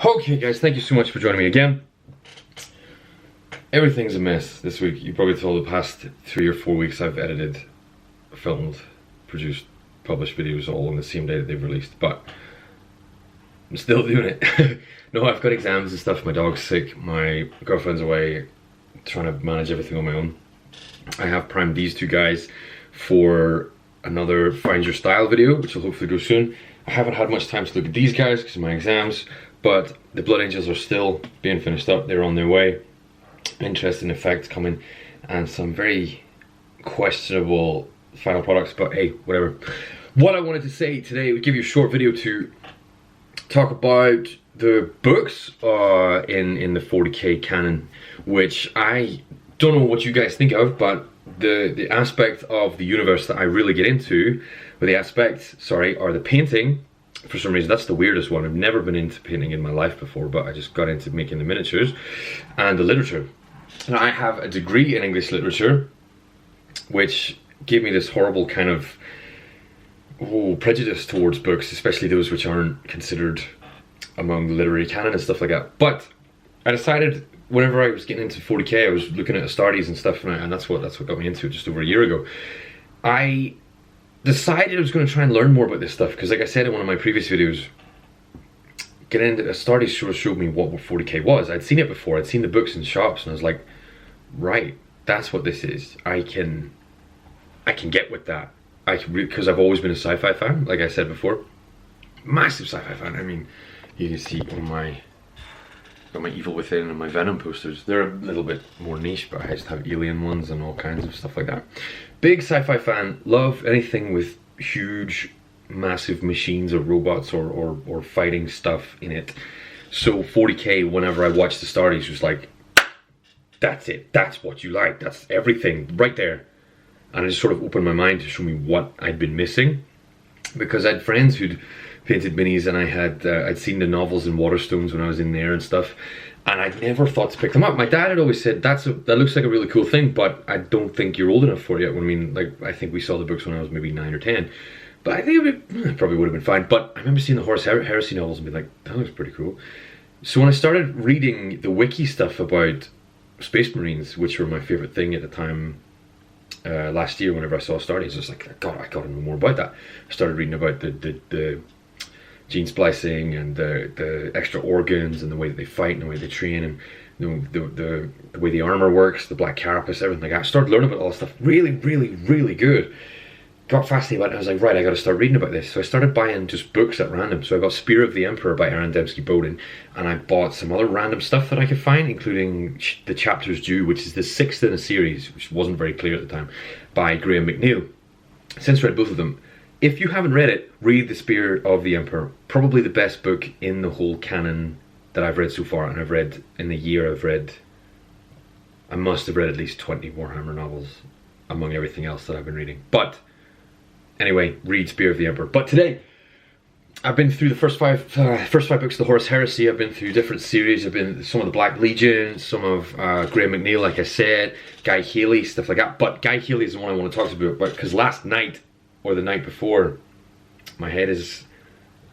Okay guys, thank you so much for joining me again. Everything's a mess this week. You probably saw the past 3 or 4 weeks I've edited, filmed, produced, published videos all on the same day that they've released, but I'm still doing it. No, I've got exams and stuff, my dog's sick, my girlfriend's away, trying to manage everything on my own. I have primed these two guys for another Find Your Style video, which will hopefully go soon. I haven't had much time to look at these guys because of my exams, but the Blood Angels are still being finished up. They're on their way. Interesting effects coming and some very questionable final products, but hey, whatever. What I wanted to say today, we give you a short video to talk about the books in the 40k canon, which I don't know what you guys think of, but the aspect of the universe that I really get into, or the aspect, sorry, or the painting, for some reason that's the weirdest one. I've never been into painting in my life before, but I just got into making the miniatures, and the literature. Now, I have a degree in English literature, which gave me this horrible kind of prejudice towards books, especially those which aren't considered among the literary canon and stuff like that. But I decided whenever I was getting into 40k, I was looking at Astartes and stuff, and that's what got me into it just over a year ago. I decided I was going to try and learn more about this stuff, because like I said in one of my previous videos, getting into Astartes sort of showed me what 40k was. I'd seen it before, I'd seen the books in shops, and I was like, right, that's what this is. I can get with that. Because I've always been a sci-fi fan, like I said before. Massive sci-fi fan. I mean, you can see on my Evil Within and my Venom posters. They're a little bit more niche, but I just have alien ones and all kinds of stuff like that. Big sci-fi fan, love anything with huge, massive machines or robots or fighting stuff in it. So 40k, whenever I watched the Astartes, was like, that's it, that's what you like, that's everything right there. And it just sort of opened my mind to show me what I'd been missing, because I had friends who'd painted minis, and I'd seen the novels in Waterstones when I was in there and stuff, and I'd never thought to pick them up. My dad had always said, that looks like a really cool thing, but I don't think you're old enough for it. I mean, like, I think we saw the books when I was maybe 9 or 10, but I think it probably would have been fine. But I remember seeing the Horus Heresy novels and being like, that looks pretty cool. So when I started reading the wiki stuff about Space Marines, which were my favorite thing at the time, last year whenever I saw Astartes, I was like, God, I gotta know more about that. I started reading about the gene splicing and the extra organs and the way that they fight and the way they train, and you know, the way the armor works, the black carapace, everything like that. I started learning about all this stuff. Really, really, really good. Got fascinated about it. I was like, right, I gotta start reading about this. So I started buying just books at random. So I got Spear of the Emperor by Aaron Dembski-Bowden, and I bought some other random stuff that I could find, including The Chapters Due, which is the 6th in a series, which wasn't very clear at the time, by Graham McNeill. Since read both of them. If you haven't read it, read The Spear of the Emperor. Probably the best book in the whole canon that I've read so far, and I've read, in the year I must have read at least 20 Warhammer novels, among everything else that I've been reading. But anyway, read Spear of the Emperor. But today, I've been through the first five books of the Horus Heresy. I've been through different series. I've been some of the Black Legion, some of Graham McNeill, like I said, Guy Haley, stuff like that. But Guy Haley is the one I want to talk to you about, because last night, or the night before, my head is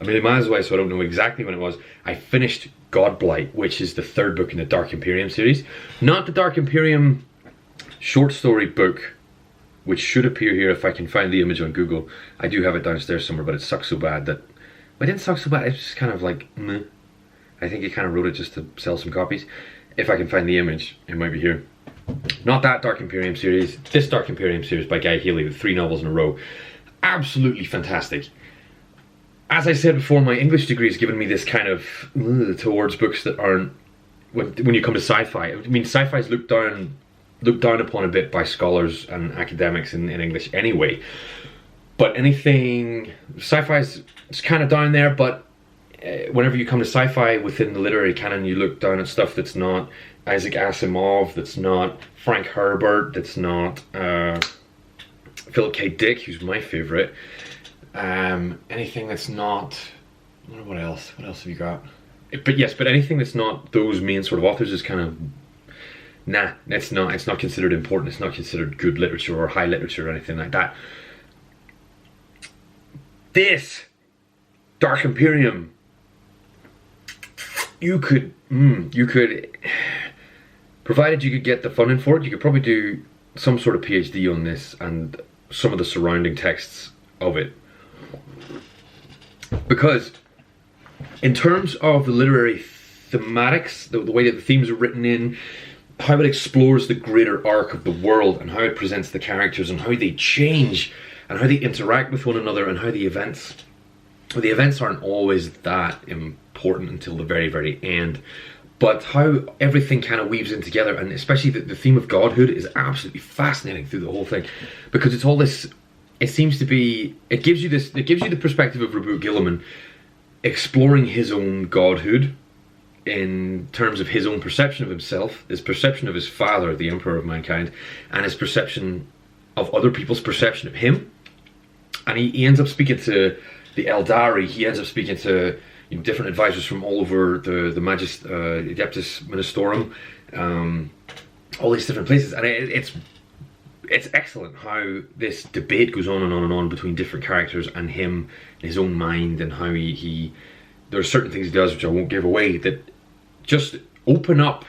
a million miles away, so I don't know exactly when it was. I finished Godblight, which is the 3rd book in the Dark Imperium series. Not the Dark Imperium short story book, which should appear here if I can find the image on Google. I do have it downstairs somewhere, but it sucks so bad that... Well, it didn't suck so bad, it's just kind of like, meh. I think he kind of wrote it just to sell some copies. If I can find the image, it might be here. Not that Dark Imperium series, this Dark Imperium series by Guy Haley, with 3 novels in a row. Absolutely fantastic. As I said before, my English degree has given me this kind of towards books that aren't, when you come to sci-fi. I mean, sci-fi is looked down upon a bit by scholars and academics in English anyway. But anything, sci-fi is kind of down there, but whenever you come to sci-fi within the literary canon, you look down at stuff that's not Isaac Asimov, that's not Frank Herbert, that's not Philip K. Dick, who's my favorite. Anything that's not, what else have you got? But anything that's not those main sort of authors is kind of, nah, it's not considered important, it's not considered good literature or high literature or anything like that. This Dark Imperium you could, provided you could get the funding for it, you could probably do some sort of PhD on this and some of the surrounding texts of it. Because in terms of the literary thematics, the way that the themes are written in, how it explores the greater arc of the world and how it presents the characters and how they change and how they interact with one another and how the events aren't always that important until the very, very end. But how everything kind of weaves in together, and especially the theme of godhood is absolutely fascinating through the whole thing, because it's all this. It seems to be. It gives you the perspective of robotgorillaman exploring his own godhood in terms of his own perception of himself, his perception of his father, the Emperor of Mankind, and his perception of other people's perception of him. And he ends up speaking to the Eldari. He ends up speaking to different advisors from all over the Adeptus Ministorum, all these different places, and it's excellent how this debate goes on and on and on between different characters and him, his own mind, and how he there are certain things he does which I won't give away that just open up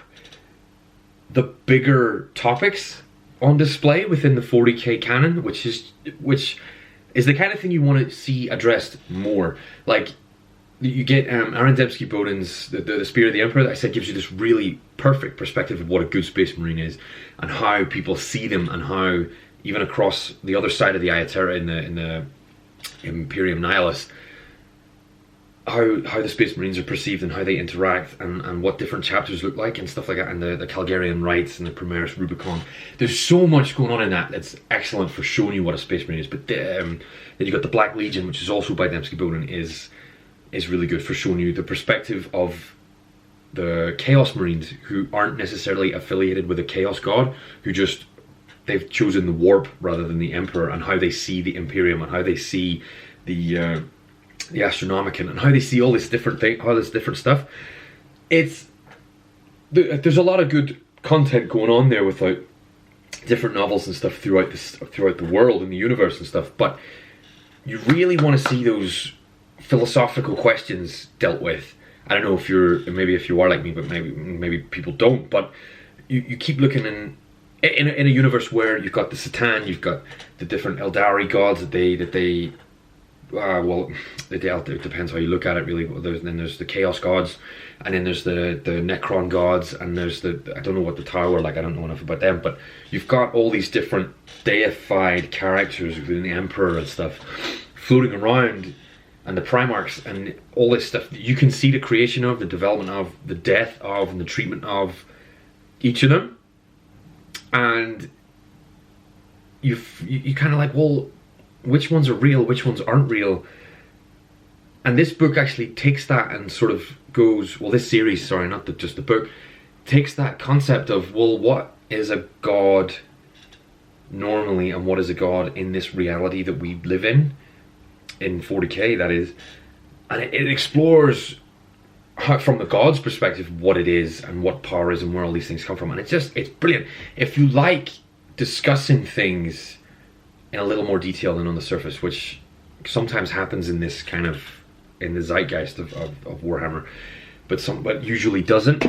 the bigger topics on display within the 40k canon, which is the kind of thing you want to see addressed more. Like, you get Aaron Dembski-Bowden's the Spear of the Emperor that I said gives you this really perfect perspective of what a good Space Marine is and how people see them, and how even across the other side of the Ayaterra in the Imperium Nihilus, how the Space Marines are perceived and how they interact, and what different chapters look like and stuff like that, and the Calgarian Rites and the Primaris Rubicon. There's so much going on in that that's excellent for showing you what a Space Marine is. But then you got the Black Legion, which is also by Dembski-Bowden, is really good for showing you the perspective of the Chaos Marines, who aren't necessarily affiliated with a Chaos God, who just, they've chosen the Warp rather than the Emperor, and how they see the Imperium, and how they see the Astronomicon, and how they see all this different thing, all this different stuff. There's a lot of good content going on there without different novels and stuff throughout the world and the universe and stuff. But you really want to see those philosophical questions dealt with. I don't know if you are like me, but maybe people don't. But you keep looking in a universe where you've got the Satan, you've got the different Eldari gods that they it depends how you look at it, really. Then there's the Chaos gods, and then there's the Necron gods, and there's I don't know what the Tower are like. I don't know enough about them, but you've got all these different deified characters, including the Emperor and stuff, floating around, and the Primarchs, and all this stuff. You can see the creation of, the development of, the death of, and the treatment of each of them, and you kind of like, well, which ones are real, which ones aren't real? And this book actually takes that and sort of goes, well, this series, sorry, not just the book, takes that concept of, well, what is a god normally, and what is a god in this reality that we live in 40k, that is, and it explores how, from the god's perspective, what it is and what power is and where all these things come from. And it's brilliant. If you like discussing things in a little more detail than on the surface, which sometimes happens in this kind of, in the zeitgeist of Warhammer, but usually doesn't.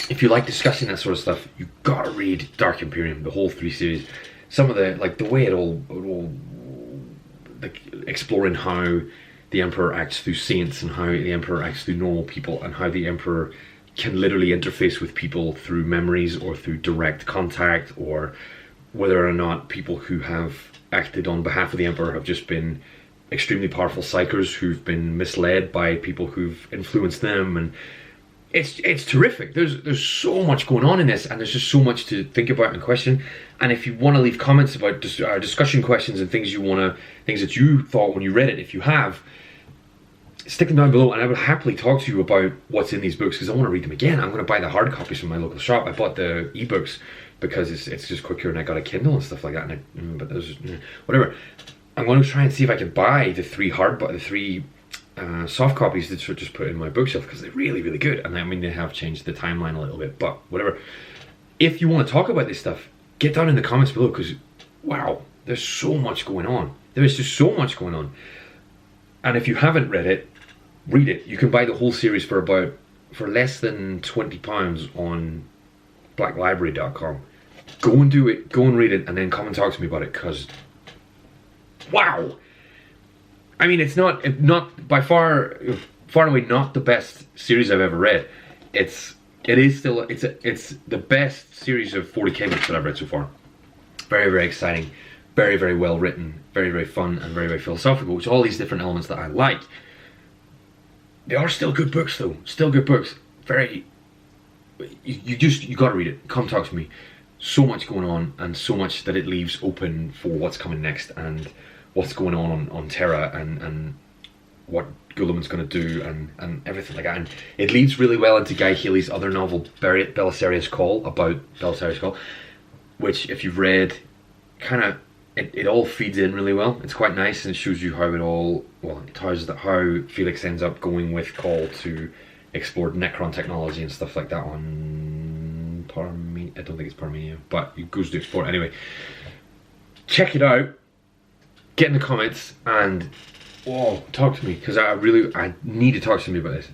If you like discussing that sort of stuff, you gotta read Dark Imperium, the whole 3 series. Some of the, like, the way it all like, exploring how the Emperor acts through saints, and how the Emperor acts through normal people, and how the Emperor can literally interface with people through memories or through direct contact, or whether or not people who have acted on behalf of the Emperor have just been extremely powerful psychers who've been misled by people who've influenced them. And it's terrific. There's so much going on in this, and there's just so much to think about and question. And if you want to leave comments about discussion questions and things that you thought when you read it, if you have, stick them down below, and I would happily talk to you about what's in these books, because I want to read them again. I'm going to buy the hard copies from my local shop. I bought the ebooks because it's just quicker, and I got a Kindle and stuff like that. But there's whatever. I'm going to try and see if I can buy the 3 soft copies that should just put in my bookshelf, because they're really, really good. And I mean, they have changed the timeline a little bit, but whatever. If you want to talk about this stuff, get down in the comments below, because wow, there's so much going on. There is just so much going on. And if you haven't read it, read it. You can buy the whole series for about for less than £20 on blacklibrary.com. Go and do it, go and read it, and then come and talk to me about it, because wow! I mean, it's not by far and away not the best series I've ever read. It's the best series of 40k books that I've read so far. Very, very exciting, very, very well written, very, very fun, and very, very philosophical, which are all these different elements that I like. They are still good books though, still good books. Very, you gotta read it, come talk to me. So much going on, and so much that it leaves open for what's coming next, and what's going on Terra, and what Guilliman's going to do, and everything like that. And it leads really well into Guy Healy's other novel, Belisarius Call, about Belisarius Call, which, if you've read, kind of, it all feeds in really well. It's quite nice, and it shows you how it all, well, it tells that how Felix ends up going with Call to explore Necron technology and stuff like that on Parmenia. I don't think it's Parmenia, but he goes to explore it anyway. Check it out. Get in the comments and talk to me, because I need to talk to me about this.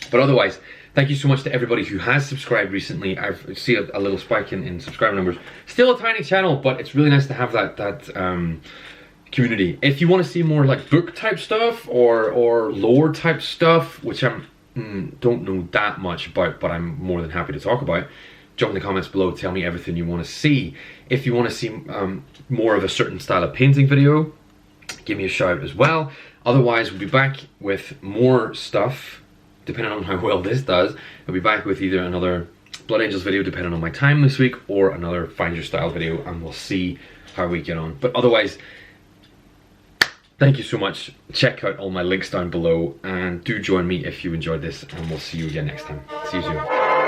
But otherwise, thank you so much to everybody who has subscribed recently. I've seen a little spike in subscriber numbers. Still a tiny channel, but it's really nice to have that community. If you want to see more like book type stuff or lore type stuff, which I don't know that much about, but I'm more than happy to talk about, jump in the comments below, tell me everything you want to see. If you want to see more of a certain style of painting video, give me a shout as well. Otherwise, we'll be back with more stuff, depending on how well this does. I'll be back with either another Blood Angels video, depending on my time this week, or another Find Your Style video, and we'll see how we get on. But otherwise, thank you so much. Check out all my links down below, and do join me if you enjoyed this, and we'll see you again next time. See you soon.